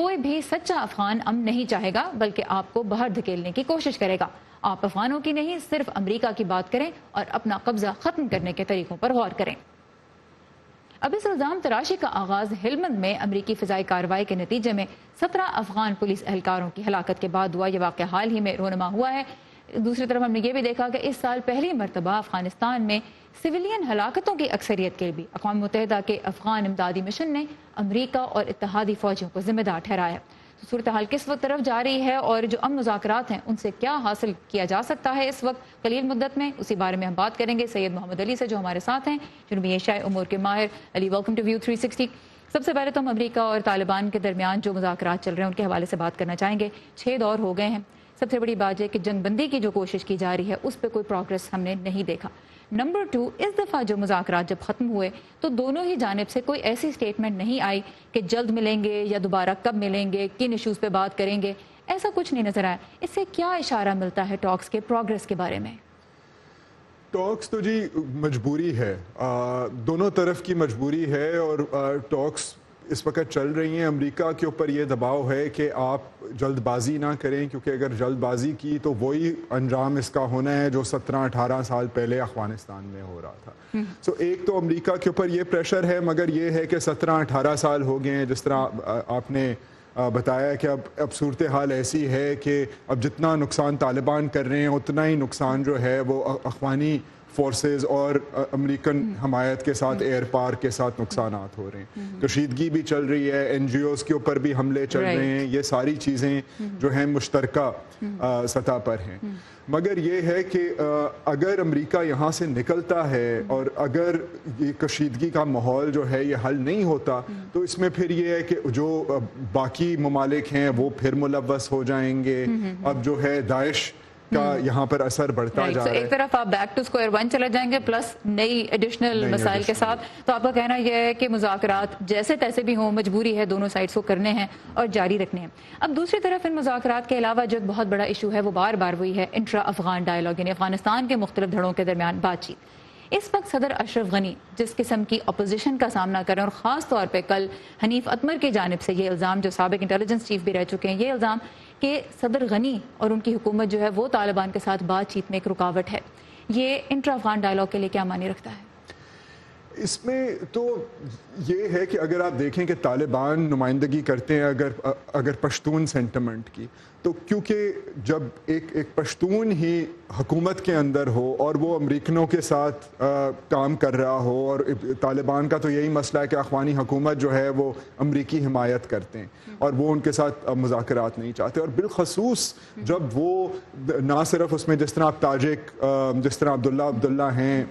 کوئی بھی سچا افغان امن نہیں چاہے گا بلکہ آپ کو باہر دھکیلنے کی کوشش کرے گا. آپ افغانوں کی نہیں صرف امریکہ کی بات کریں اور اپنا قبضہ ختم کرنے کے طریقوں پر غور کریں. اب اس الزام تراشی کا آغاز ہلمند میں امریکی فضائی کارروائی کے نتیجے میں 17 افغان پولیس اہلکاروں کی ہلاکت کے بعد ہوا. یہ واقعہ حال ہی میں رونما ہوا ہے. دوسری طرف ہم نے یہ بھی دیکھا کہ اس سال پہلی مرتبہ افغانستان میں سویلین ہلاکتوں کی اکثریت کے بھی اقوام متحدہ کے افغان امدادی مشن نے امریکہ اور اتحادی فوجیوں کو ذمہ دار ٹھہرایا. تو صورتحال کس وقت طرف جا رہی ہے اور جو امن مذاکرات ہیں ان سے کیا حاصل کیا جا سکتا ہے اس وقت قلیل مدت میں، اسی بارے میں ہم بات کریں گے سید محمد علی سے جو ہمارے ساتھ ہیں، جنوبی ایشیائی امور کے ماہر. علی، ویلکم ٹو ویو 360. سب سے پہلے تو ہم امریکہ اور طالبان کے درمیان جو مذاکرات چل رہے ہیں ان کے حوالے سے بات کرنا چاہیں گے. 6 دور ہو گئے ہیں. سب سے بڑی بات یہ کہ جنگ بندی کی جو کوشش کی جا رہی ہے اس پہ کوئی پروگریس ہم نے نہیں دیکھا. نمبر 2، اس دفعہ جو مذاکرات جب ختم ہوئے تو دونوں ہی جانب سے کوئی ایسی سٹیٹمنٹ نہیں آئی کہ جلد ملیں گے یا دوبارہ کب ملیں گے، کن ایشوز پہ بات کریں گے، ایسا کچھ نہیں نظر آیا. اس سے کیا اشارہ ملتا ہے ٹاکس کے پروگریس کے بارے میں؟ ٹاکس تو جی مجبوری ہے، دونوں طرف کی مجبوری ہے، اور ٹاکس اس وقت چل رہی ہیں. امریکہ کے اوپر یہ دباؤ ہے کہ آپ جلد بازی نہ کریں، کیونکہ اگر جلد بازی کی تو وہی انجام اس کا ہونا ہے جو 17-18 سال پہلے افغانستان میں ہو رہا تھا. سو ایک تو امریکہ کے اوپر یہ پریشر ہے، مگر یہ ہے کہ 17-18 سال ہو گئے ہیں. جس طرح آپ نے بتایا کہ اب صورتحال ایسی ہے کہ اب جتنا نقصان طالبان کر رہے ہیں اتنا ہی نقصان جو ہے وہ افغانی فورسز اور امریکن حمایت کے ساتھ ایئر پار کے ساتھ نقصانات ہو رہے ہیں. کشیدگی بھی چل رہی ہے، این جی اوز کے اوپر بھی حملے چل رہے ہیں. یہ ساری چیزیں جو ہیں مشترکہ سطح پر ہیں. مگر یہ ہے کہ اگر امریکہ یہاں سے نکلتا ہے اور اگر یہ کشیدگی کا ماحول جو ہے یہ حل نہیں ہوتا تو اس میں پھر یہ ہے کہ جو باقی ممالک ہیں وہ پھر ملوث ہو جائیں گے. اب جو ہے داعش کا یہاں پر اثر بڑھتا جا رہا ہے. ایک طرف آپ بیک ٹو اسکوائر ون چلے جائیں گے پلس نئی ایڈیشنل مسائل کے ساتھ. تو آپ کا کہنا یہ ہے کہ مذاکرات جیسے تیسے بھی ہوں مجبوری ہے دونوں سائڈز کو کرنے ہیں اور جاری رکھنے ہیں. اب دوسری طرف ان مذاکرات کے علاوہ جو بہت بڑا ایشو ہے وہ بار بار وہی ہے انٹرا افغان ڈائلاگ، یعنی افغانستان کے مختلف دھڑوں کے درمیان بات چیت. اس وقت صدر اشرف غنی جس قسم کی اپوزیشن کا سامنا کر رہے ہیں، اور خاص طور پہ کل حنیف اتمر کی جانب سے یہ الزام، جو سابق انٹیلیجنس چیف بھی رہ چکے ہیں، یہ الزام کہ صدر غنی اور ان کی حکومت جو ہے وہ طالبان کے ساتھ بات چیت میں ایک رکاوٹ ہے. یہ انٹرا افغان ڈائلاگ کے لیے کیا معنی رکھتا ہے؟ اس میں تو یہ ہے کہ اگر آپ دیکھیں کہ طالبان نمائندگی کرتے ہیں اگر پشتون سینٹیمنٹ کی، تو کیونکہ جب ایک پشتون ہی حکومت کے اندر ہو اور وہ امریکنوں کے ساتھ کام کر رہا ہو، اور طالبان کا تو یہی مسئلہ ہے کہ افغانی حکومت جو ہے وہ امریکی حمایت کرتے ہیں اور وہ ان کے ساتھ مذاکرات نہیں چاہتے. اور بالخصوص جب وہ نہ صرف اس میں جس طرح آپ تاجک، جس طرح عبداللہ ہیں،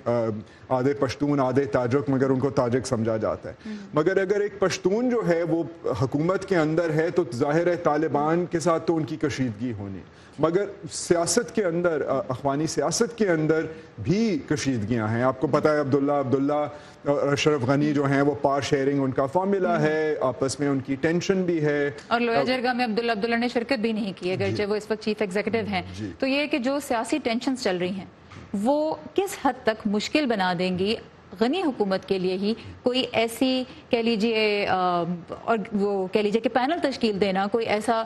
آدھے پشتون آدھے تاجک، مگر ان کو تاجک سمجھا جاتا ہے. مگر اگر ایک پشتون جو ہے وہ حکومت کے اندر ہے تو ظاہر ہے طالبان کے ساتھ تو ان کی کشیدگی ہونی. مگر سیاست کے اندر، افغانی سیاست کے اندر بھی کشیدگیاں ہیں. آپ کو پتہ ہے عبداللہ اور اشرف غنی جو ہیں وہ پار شیئرنگ ان کا فارمولا ہے، آپس میں ان کی ٹینشن بھی ہے. اور لویا جرگا میں عبداللہ نے شرکت بھی نہیں کی اگرچہ وہ اس وقت چیف ایگزیکٹو ہیں. تو یہ کہ جو سیاسی ٹینشنز چل رہی ہیں وہ کس حد تک مشکل بنا دیں گی غنی حکومت کے لیے ہی کوئی ایسی کہہ لیجیے اور وہ کہہ لیجیے کہ پینل تشکیل دینا، کوئی ایسا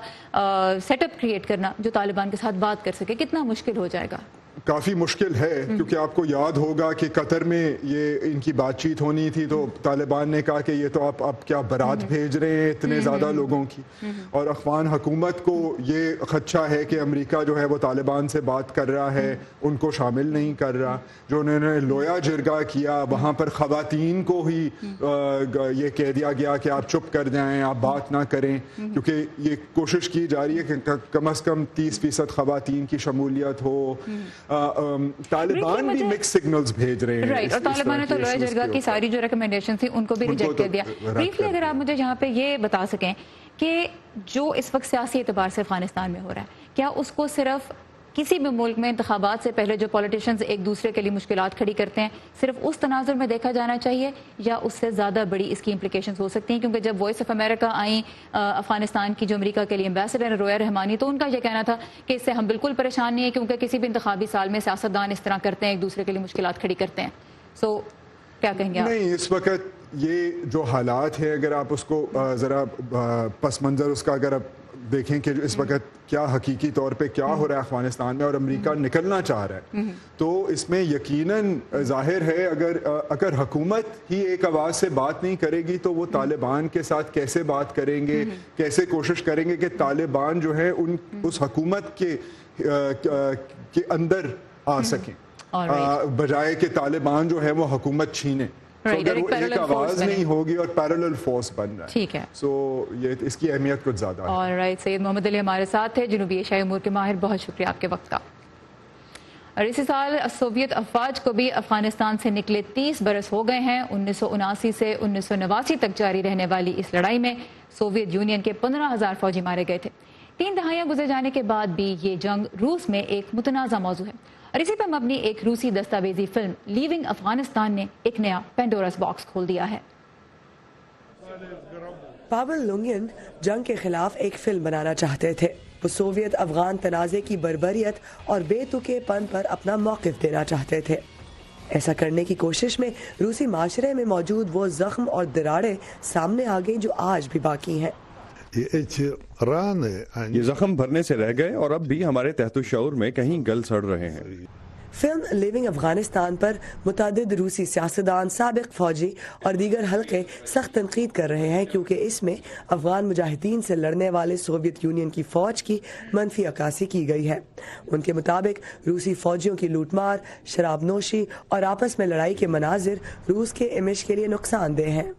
سیٹ اپ کریٹ کرنا جو طالبان کے ساتھ بات کر سکے؟ کتنا مشکل ہو جائے گا؟ کافی مشکل ہے، کیونکہ آپ کو یاد ہوگا کہ قطر میں یہ ان کی بات چیت ہونی تھی تو طالبان نے کہا کہ یہ تو آپ کیا برات بھیج رہے ہیں اتنے زیادہ لوگوں کی. اور افغان حکومت کو یہ خدشہ ہے کہ امریکہ جو ہے وہ طالبان سے بات کر رہا ہے، ان کو شامل نہیں کر رہا. جو انہوں نے لویا جرگا کیا وہاں پر خواتین کو ہی یہ کہہ دیا گیا کہ آپ چپ کر جائیں، آپ بات نہ کریں، کیونکہ یہ کوشش کی جا رہی ہے کہ کم از کم 30% خواتین کی شمولیت ہو. طالبان بھی مکس سگنلز بھیج رہے ہیں. اور طالبان نے تو لویا جرگا کی ساری جو ریکمنڈیشن تھی ان کو بھی ریجیکٹ کر دیا. بریفلی اگر آپ مجھے یہاں پہ یہ بتا سکیں کہ جو اس وقت سیاسی اعتبار سے افغانستان میں ہو رہا ہے، کیا اس کو صرف کسی بھی ملک میں انتخابات سے پہلے جو پولیٹیشنز ایک دوسرے کے لیے مشکلات کھڑی کرتے ہیں صرف اس تناظر میں دیکھا جانا چاہیے، یا اس سے زیادہ بڑی اس کی امپلیکیشنز ہو سکتی ہیں؟ کیونکہ جب وائس آف امریکہ آئیں افغانستان کی جو امریکہ کے لیے ایمبیسڈر رویا رحمانی، تو ان کا یہ کہنا تھا کہ اس سے ہم بالکل پریشان نہیں ہیں کیونکہ کسی بھی انتخابی سال میں سیاستدان اس طرح کرتے ہیں، ایک دوسرے کے لیے مشکلات کھڑی کرتے ہیں. سو کیا کہیں گے آپ؟ نہیں، اس وقت یہ جو حالات ہیں اگر آپ اس کو ذرا پس منظر اس کا اگر آپ دیکھیں کہ اس وقت کیا حقیقی طور پہ کیا ہو رہا ہے افغانستان میں اور امریکہ نکلنا چاہ رہا ہے تو اس میں یقیناً ظاہر ہے اگر حکومت ہی ایک آواز سے بات نہیں کرے گی تو وہ طالبان کے ساتھ کیسے بات کریں گے, کیسے کوشش کریں گے کہ طالبان جو ہے اس حکومت کے اندر آ سکیں بجائے کہ طالبان جو ہے وہ حکومت چھینے. اگر وہ ایک آواز نہیں ہوگی اور پیرلل فورس بن رہا ہے ٹھیک ہے سو یہ اس کی اہمیت کچھ زیادہ ہے. آلرائٹ, سید محمد علی ہمارے ساتھ تھے, جنوبی ایشیائی امور کے ماہر, بہت شکریہ آپ کے وقت کا. اور اسی سال سوویت افواج کو بھی افغانستان سے نکلے 30 برس ہو گئے ہیں. 1979 سے 1989 تک جاری رہنے والی اس لڑائی میں سوویت یونین کے 15,000 فوجی مارے گئے تھے. 3 دہائیاں گزر جانے کے بعد بھی یہ جنگ روس میں ایک متنازع موضوع ہے, اور اسی پر مبنی ایک روسی دستاویزی فلم لیونگ افغانستان نے ایک نیا پینڈوراس باکس کھول دیا ہے. پاول لونگین جنگ کے خلاف ایک فلم بنانا چاہتے تھے. وہ سوویت افغان تنازع کی بربریت اور بے تکے پن پر اپنا موقف دینا چاہتے تھے. ایسا کرنے کی کوشش میں روسی معاشرے میں موجود وہ زخم اور دراڑیں سامنے آ گئیں جو آج بھی باقی ہیں. یہ زخم بھرنے سے رہ گئے اور اب بھی ہمارے تحت الشعور میں کہیں گل سڑ رہے ہیں. فلم لیونگ افغانستان پر متعدد روسی سیاستدان, سابق فوجی اور دیگر حلقے سخت تنقید کر رہے ہیں کیونکہ اس میں افغان مجاہدین سے لڑنے والے سوویت یونین کی فوج کی منفی عکاسی کی گئی ہے. ان کے مطابق روسی فوجیوں کی لوٹ مار, شراب نوشی اور آپس میں لڑائی کے مناظر روس کے امیج کے لیے نقصان دہ ہیں.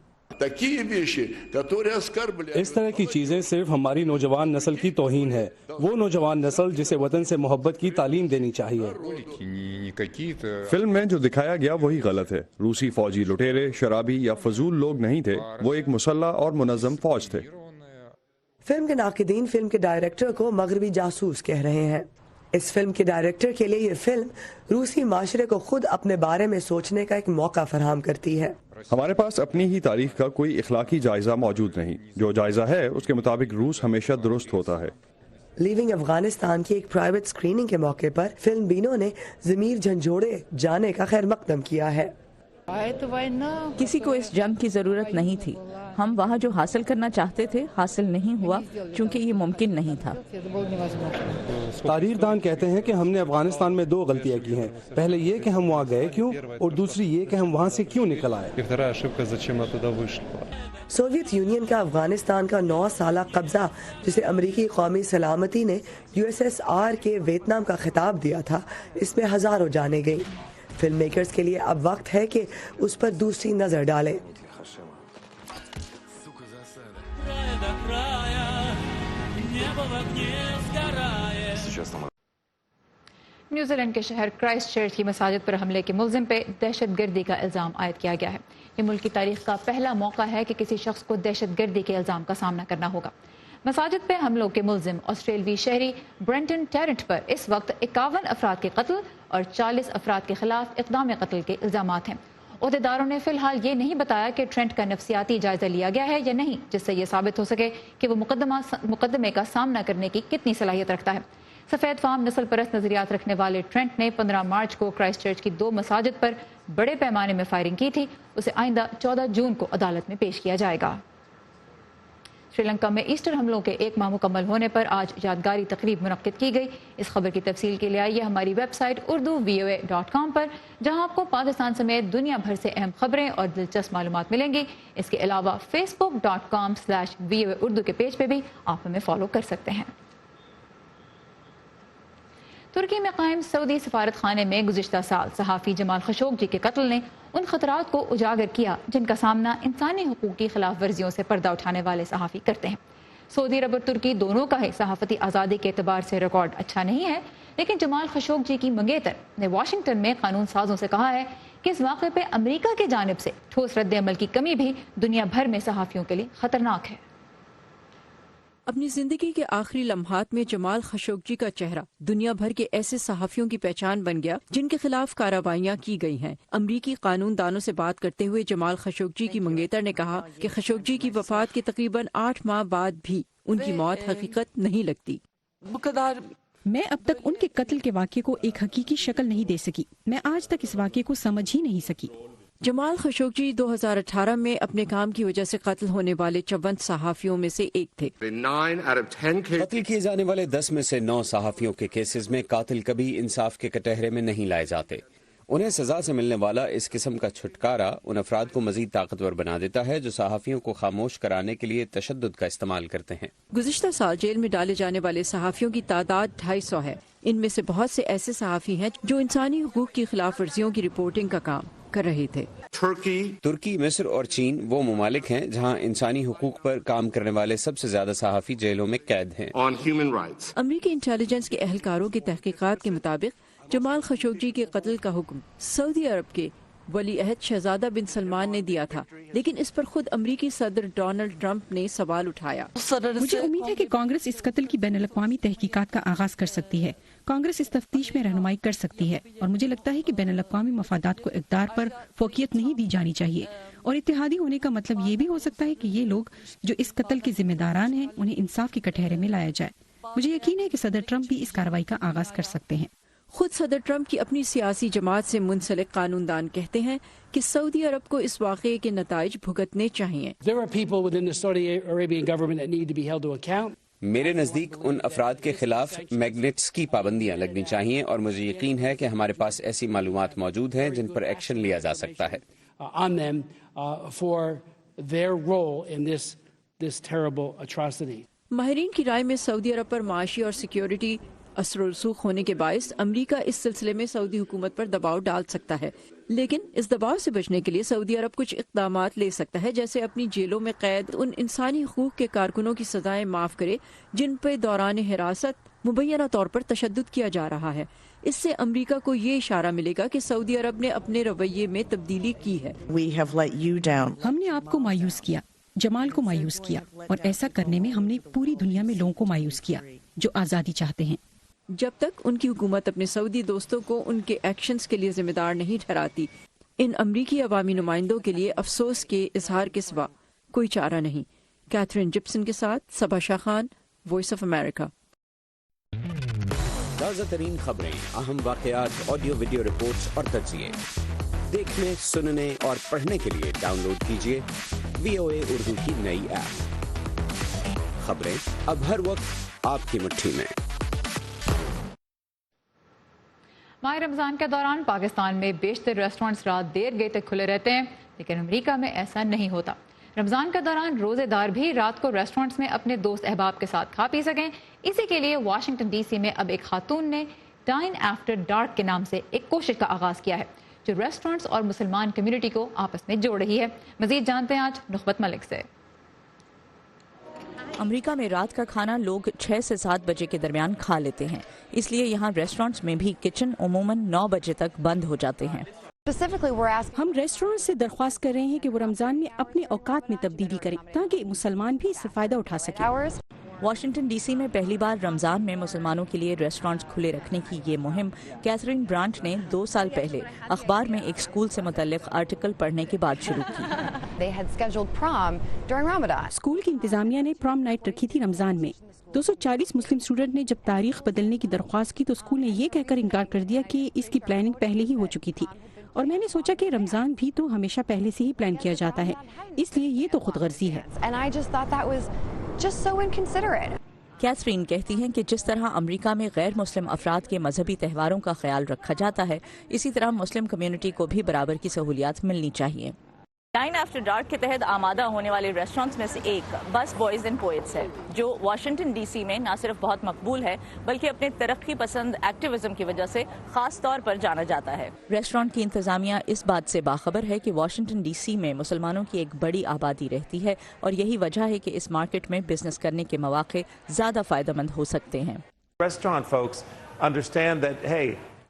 اس طرح کی چیزیں صرف ہماری نوجوان نسل کی توہین ہے, وہ نوجوان نسل جسے وطن سے محبت کی تعلیم دینی چاہیے. فلم میں جو دکھایا گیا وہی غلط ہے. روسی فوجی لٹیرے, شرابی یا فضول لوگ نہیں تھے, وہ ایک مسلح اور منظم فوج تھے. فلم کے ناقدین فلم کے ڈائریکٹر کو مغربی جاسوس کہہ رہے ہیں. اس فلم کے ڈائریکٹر کے لیے یہ فلم روسی معاشرے کو خود اپنے بارے میں سوچنے کا ایک موقع فراہم کرتی ہے. ہمارے پاس اپنی ہی تاریخ کا کوئی اخلاقی جائزہ موجود نہیں. جو جائزہ ہے اس کے مطابق روس ہمیشہ درست ہوتا ہے. لیونگ افغانستان کی ایک پرائیویٹ اسکریننگ کے موقع پر فلم بینوں نے ضمیر جھنجھوڑے جانے کا خیر مقدم کیا ہے. کسی کو اس جنگ کی ضرورت نہیں تھی. ہم وہاں جو حاصل کرنا چاہتے تھے حاصل نہیں ہوا چونکہ یہ ممکن نہیں تھا. تاریخ دان کہتے ہیں کہ ہم نے افغانستان میں 2 غلطیاں کی ہیں. پہلے یہ کہ ہم وہاں گئے کیوں, اور دوسری یہ کہ ہم وہاں سے کیوں نکل آئے. سوویت یونین کا افغانستان کا 9 سالہ قبضہ, جسے امریکی قومی سلامتی نے USSR کے ویتنام کا خطاب دیا تھا, اس میں ہزاروں جانیں گئیں. فلم میکرز کے لیے اب وقت ہے کہ اس پر دوسری نظر ڈالیں. نیوزی لینڈ کے شہر کرائسٹ چرچ کی مساجد پر حملے کے ملزم پہ دہشت گردی کا الزام عائد کیا گیا ہے. یہ ملک کی تاریخ کا پہلا موقع ہے کہ کسی شخص کو دہشت گردی کے الزام کا سامنا کرنا ہوگا. مساجد پہ حملوں کے ملزم آسٹریلوی شہری برینٹن ٹیرنٹ پر اس وقت 51 افراد کے قتل اور 40 افراد کے خلاف اقدام قتل کے الزامات ہیں. عہدیداروں نے فی الحال یہ نہیں بتایا کہ ٹرینٹ کا نفسیاتی جائزہ لیا گیا ہے یا نہیں, جس سے یہ ثابت ہو سکے کہ وہ مقدمے کا سامنا کرنے کی کتنی صلاحیت رکھتا ہے. سفید فام نسل پرست نظریات رکھنے والے ٹرینٹ نے 15 مارچ کو کرائسٹ چرچ کی 2 مساجد پر بڑے پیمانے میں فائرنگ کی تھی. اسے آئندہ 14 جون کو عدالت میں پیش کیا جائے گا. سری لنکا میں ایسٹر حملوں کے 1 ماہ مکمل ہونے پر آج یادگاری تقریب منعقد کی گئی. اس خبر کی تفصیل کے لیے آئیے ہماری ویب سائٹ urduvoa.com پر, جہاں آپ کو پاکستان سمیت دنیا بھر سے اہم خبریں اور دلچسپ معلومات ملیں گی. اس کے علاوہ facebook.com/VOA اردو کے پیج پہ بھی آپ ہمیں فالو کر سکتے ہیں. ترکی میں قائم سعودی سفارت خانے میں گزشتہ سال صحافی جمال خشوگی کے قتل نے ان خطرات کو اجاگر کیا جن کا سامنا انسانی حقوق کی خلاف ورزیوں سے پردہ اٹھانے والے صحافی کرتے ہیں. سعودی عرب اور ترکی دونوں کا ہی صحافتی آزادی کے اعتبار سے ریکارڈ اچھا نہیں ہے, لیکن جمال خشوگی کی منگیتر نے واشنگٹن میں قانون سازوں سے کہا ہے کہ اس واقعے پہ امریکہ کی جانب سے ٹھوس رد عمل کی کمی بھی دنیا بھر میں صحافیوں کے لیے خطرناک ہے. اپنی زندگی کے آخری لمحات میں جمال خشوگی کا چہرہ دنیا بھر کے ایسے صحافیوں کی پہچان بن گیا جن کے خلاف کارروائیاں کی گئی ہیں. امریکی قانون دانوں سے بات کرتے ہوئے جمال خشوگی کی منگیتر نے کہا کہ خشوگی کی وفات کے تقریباً 8 ماہ بعد بھی ان کی موت حقیقت نہیں لگتی. میں اب تک ان کے قتل کے واقعے کو ایک حقیقی شکل نہیں دے سکی. میں آج تک اس واقعے کو سمجھ ہی نہیں سکی. جمال خشوگی 2018 میں اپنے کام کی وجہ سے قتل ہونے والے 54 صحافیوں میں سے ایک تھے۔ قتل کیے جانے والے 10 میں سے 9 صحافیوں کے کیسز میں قاتل کبھی انصاف کے کٹہرے میں نہیں لائے جاتے۔ انہیں سزا سے ملنے والا اس قسم کا چھٹکارا ان افراد کو مزید طاقتور بنا دیتا ہے جو صحافیوں کو خاموش کرانے کے لیے تشدد کا استعمال کرتے ہیں۔ گزشتہ سال جیل میں ڈالے جانے والے صحافیوں کی تعداد 250 ہے۔ ان میں سے بہت سے ایسے صحافی ہیں جو انسانی حقوق کی خلاف ورزیوں کی رپورٹنگ کا کام کر رہے تھے۔ ترکی، مصر اور چین وہ ممالک ہیں جہاں انسانی حقوق پر کام کرنے والے سب سے زیادہ صحافی جیلوں میں قید ہیں۔ امریکی انٹیلیجنس کے اہلکاروں کی تحقیقات کے مطابق جمال خشوگی کے قتل کا حکم سعودی عرب کے ولی عہد شہزادہ بن سلمان نے دیا تھا، لیکن اس پر خود امریکی صدر ڈونلڈ ٹرمپ نے سوال اٹھایا۔ مجھے امید ہے کہ کانگریس اس قتل کی بین الاقوامی تحقیقات کا آغاز کر سکتی ہے۔ کانگریس اس تفتیش میں رہنمائی کر سکتی ہے، اور مجھے لگتا ہے کہ بین الاقوامی مفادات کو اقدار پر فوقیت نہیں دی جانی چاہیے، اور اتحادی ہونے کا مطلب یہ بھی ہو سکتا ہے کہ یہ لوگ جو اس قتل کے ذمہ داران ہیں انہیں انصاف کے کٹہرے میں لایا جائے۔ مجھے یقین ہے کہ صدر ٹرمپ بھی اس کارروائی کا آغاز کر سکتے ہیں۔ خود صدر ٹرمپ کی اپنی سیاسی جماعت سے منسلک قانون دان کہتے ہیں کہ سعودی عرب کو اس واقعے کے نتائج بھگتنے چاہیے۔ میرے نزدیک ان افراد کے خلاف میگنٹس کی پابندیاں لگنی چاہیے، اور مجھے یقین ہے کہ ہمارے پاس ایسی معلومات موجود ہیں جن پر ایکشن لیا جا سکتا ہے۔ ماہرین کی رائے میں سعودی عرب پر معاشی اور سیکیورٹی اثر و رسوخ ہونے کے باعث امریکہ اس سلسلے میں سعودی حکومت پر دباؤ ڈال سکتا ہے، لیکن اس دباؤ سے بچنے کے لیے سعودی عرب کچھ اقدامات لے سکتا ہے، جیسے اپنی جیلوں میں قید ان انسانی حقوق کے کارکنوں کی سزائیں معاف کرے جن پہ دوران حراست مبینہ طور پر تشدد کیا جا رہا ہے۔ اس سے امریکہ کو یہ اشارہ ملے گا کہ سعودی عرب نے اپنے رویے میں تبدیلی کی ہے۔ ہم نے آپ کو مایوس کیا، جمال کو مایوس کیا، اور ایسا کرنے میں ہم نے پوری دنیا میں لوگوں کو مایوس کیا جو آزادی چاہتے ہیں۔ جب تک ان کی حکومت اپنے سعودی دوستوں کو ان کے ایکشنز کے لیے ذمہ دار نہیں ٹھہراتی، ان امریکی عوامی نمائندوں کے لیے افسوس کے اظہار کے سوا کوئی چارہ نہیں۔ کیتھرین جپسن کے ساتھ صبا شاہ خان، وائس آف امریکہ۔ تازہ ترین خبریں، اہم واقعات، آڈیو ویڈیو رپورٹس اور تجزیے دیکھنے، سننے اور پڑھنے کے لیے ڈاؤن لوڈ کیجیے VOA اردو کی نئی ایپ۔ خبریں اب ہر وقت آپ کی مٹھی میں۔ ماہ رمضان کے دوران پاکستان میں بیشتر ریسٹورنٹس رات دیر گئے تک کھلے رہتے ہیں، لیکن امریکہ میں ایسا نہیں ہوتا۔ رمضان کے دوران روزے دار بھی رات کو ریسٹورنٹس میں اپنے دوست احباب کے ساتھ کھا پی سکیں۔ اسی کے لیے واشنگٹن DC میں اب ایک خاتون نے ڈائن آفٹر ڈارک کے نام سے ایک کوشش کا آغاز کیا ہے جو ریسٹورنٹس اور مسلمان کمیونٹی کو آپس میں جوڑ رہی ہے۔ مزید جانتے ہیں آج نخبت ملک سے۔ امریکہ میں رات کا کھانا لوگ 6 سے 7 بجے کے درمیان کھا لیتے ہیں، اس لیے یہاں ریسٹورنٹس میں بھی کچن عموماً 9 بجے تک بند ہو جاتے ہیں۔ ہم ریسٹورنٹ سے درخواست کر رہے ہیں کہ وہ رمضان میں اپنے اوقات میں تبدیلی کریں تاکہ مسلمان بھی اس سے فائدہ اٹھا سکیں۔ واشنگٹن DC میں پہلی بار رمضان میں مسلمانوں کے لیے ریسٹورنٹس کھلے رکھنے کی یہ مہم کیتھرین برانٹ نے 2 سال پہلے اخبار میں ایک اسکول سے متعلق آرٹیکل پڑھنے کے بعد شروع کی۔ اسکول کی انتظامیہ نے پرام نائٹ رکھی تھی رمضان میں۔ 240 مسلم اسٹوڈنٹ نے جب تاریخ بدلنے کی درخواست کی تو اسکول نے یہ کہہ کر انکار کر دیا کہ اس کی پلاننگ پہلے ہی ہو چکی تھی، اور میں نے سوچا کہ رمضان بھی تو ہمیشہ پہلے سے ہی پلان کیا جاتا ہے، اس لیے یہ تو خود غرضی ہے۔ کیتھرین کہتی ہیں کہ جس طرح امریکہ میں غیر مسلم افراد کے مذہبی تہواروں کا خیال رکھا جاتا ہے، اسی طرح مسلم کمیونٹی کو بھی برابر کی سہولیات ملنی چاہیے۔ ڈائن آفٹر ڈارک کے تحت آمادہ ہونے والے ریسٹورنٹس میں سے ایک بس بوائز اینڈ پوئٹس ہے، جو واشنگٹن DC میں نہ صرف بہت مقبول ہے بلکہ اپنے ترقی پسند ایکٹیویزم کی وجہ سے خاص طور پر جانا جاتا ہے۔ ریسٹورنٹ کی انتظامیہ اس بات سے باخبر ہے کہ واشنگٹن DC میں مسلمانوں کی ایک بڑی آبادی رہتی ہے، اور یہی وجہ ہے کہ اس مارکیٹ میں بزنس کرنے کے مواقع زیادہ فائدہ مند ہو سکتے ہیں۔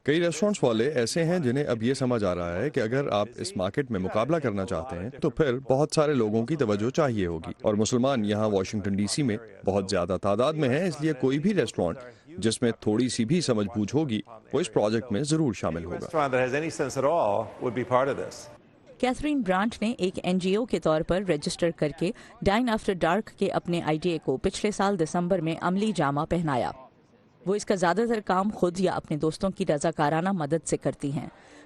کئی ریسٹورنٹس والے ایسے ہیں جنہیں اب یہ سمجھ آ رہا ہے کہ اگر آپ اس مارکیٹ میں مقابلہ کرنا چاہتے ہیں تو پھر بہت سارے لوگوں کی توجہ چاہیے ہوگی، اور مسلمان یہاں واشنگٹن DC میں بہت زیادہ تعداد میں ہیں، اس لیے کوئی بھی ریسٹورنٹ جس میں تھوڑی سی بھی سمجھ بوجھ ہوگی وہ اس پروجیکٹ میں ضرور شامل ہوگا۔ کیتھرین برانٹ نے ایک NGO کے طور پر رجسٹر کر کے ڈائن آفٹر ڈارک کے اپنے آئیڈیا کو پچھلے سال دسمبر میں عملی جامہ پہنایا۔ وہ اس کا زیادہ تر کام خود یا اپنے دوستوں کی رضاکارانہ مدد سے کرتی ہیں۔